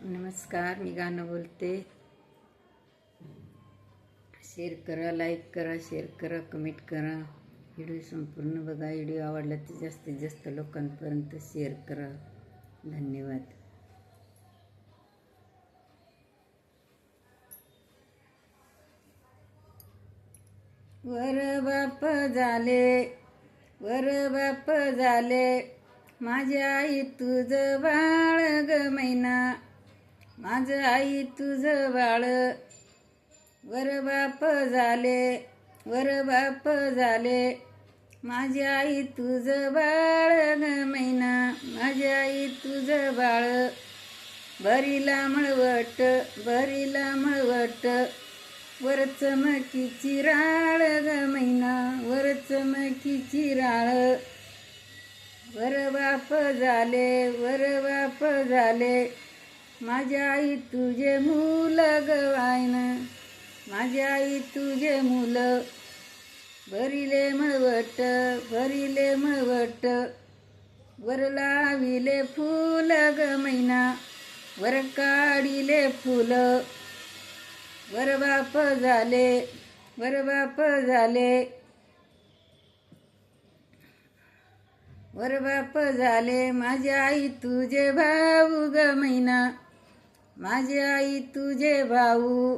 नमस्कार, मी गाणं बोलते. शेअर करा, लाईक करा, शेअर करा, कमेंट करा. व्हिडिओ संपूर्ण बघा. व्हिडिओ आवडला तर जास्तीत जास्त लोकांपर्यंत शेअर करा. धन्यवाद. वर बाप झाले माझ्या आई तुझं बाळ ग मैना, माझं आई तुझं बाळ. वर बाप झाले माझी आई तुझं बाळ ग मैना, माझी आई तुझं बाळ. भरीला मळवट वर चमकीची राळ ग मैना, वर चमकीची राळ. वर बाप झाले माझ्या आई तुझे मूल ग वायन, माझी आई तुझे मूल. भरिले मळवट वर लाविले फूल ग मैना, वर काढिले फूल. वर बाप झाले माझी आई तुझे भाऊ ग मैना, माझी आई तुझे भाऊ.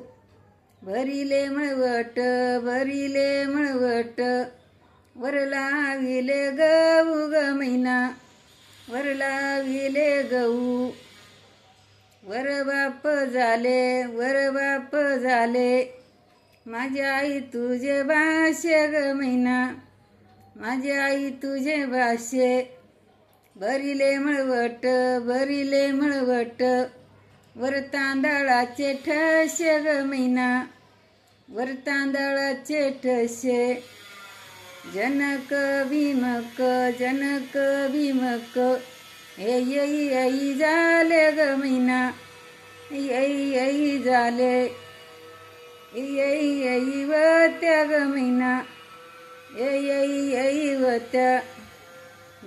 भरिले मळवट वर लाविले गहू ग मैना, वर लाविले गहू. वर बाप झाले माझी आई तुझे भाषे ग मैना, माझी आई तुझे भाषे. भरिले मळवट वर तांदळाचे ठसे ग मैना, वर तांदळाचे ठसे. जनक भीमक ऐ झाले ग मैना, ऐ झाले ऐ वत्या ग मैना, ऐ वत्या.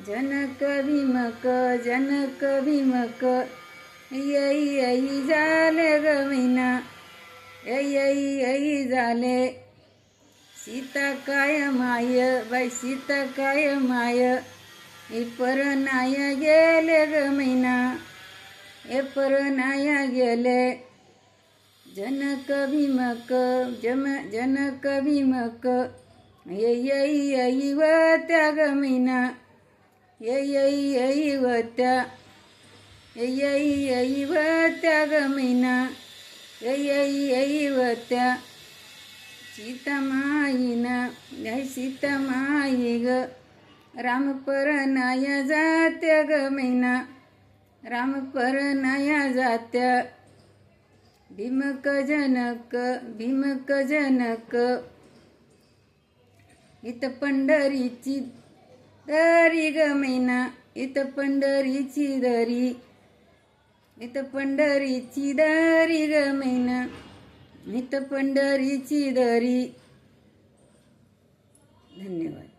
जनक भीमक ऐ झाले ग मैना, ऐ झाले. सीता काय माय ए परनाया गेले ग मैना, ए परनाया गेले. जनक भीमक ऐ वत्या ग मैना, ऐ वत्या. ऐ वत्या ग मैना, ऐ वत्या. सीता माई ग राम परनाया जात्या ग मैना, राम परनाया जात्या. भीमक जनक इत पंढरीची दरी ग मैना, इत पंढरीची दरी, इत पंढरीची दरी ग मैना, इत पंढरीची दरी. धन्यवाद.